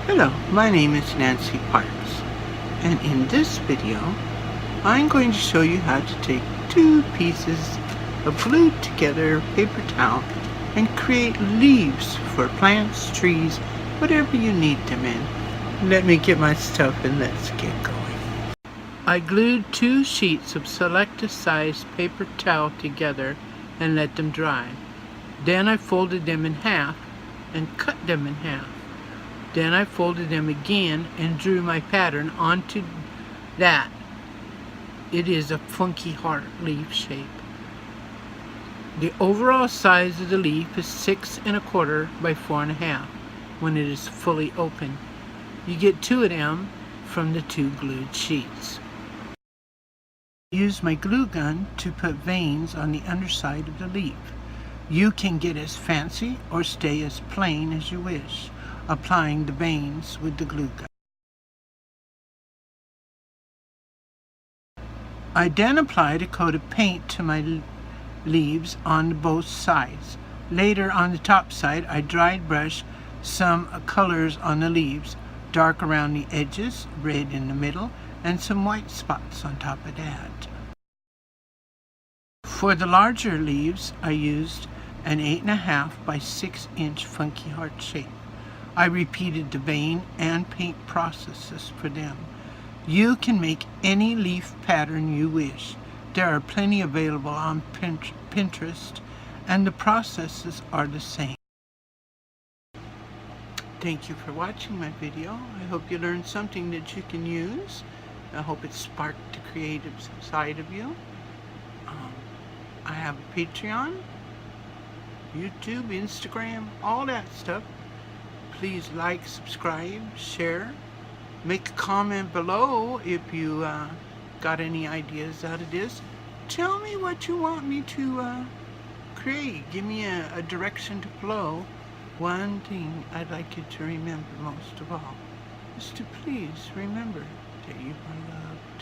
Hello, my name is Nancy Parks, and in this video I'm going to show you how to take two pieces of glued together paper towel and create leaves for plants, trees, whatever you need them in. Let me get my stuff and let's get going. I glued two sheets of selected size paper towel together and let them dry. Then I folded them in half and cut them in half. Then I folded them again and drew my pattern onto that. It is a funky heart leaf shape. The overall size of the leaf is 6 1/4 by 4 1/2 when it is fully open. You get 2 of them from the 2 glued sheets. I use my glue gun to put veins on the underside of the leaf. You can get as fancy or stay as plain as you wish, applying the veins with the glue gun. I then applied a coat of paint to my leaves on both sides. Later, on the top side, I dried brush some colors on the leaves, dark around the edges, red in the middle, and some white spots on top of that. For the larger leaves, I used an 8 1/2 by 6 inch funky heart shape. I repeated the vein and paint processes for them. You can make any leaf pattern you wish. There are plenty available on Pinterest, and the processes are the same. Thank you for watching my video. I hope you learned something that you can use. I hope it sparked the creative side of you. I have a Patreon, YouTube, Instagram, all that stuff. Please like, subscribe, share, make a comment below if you got any ideas out of this. Tell me what you want me to create. Give me a direction to flow. One thing I'd like you to remember most of all is to please remember that you are loved.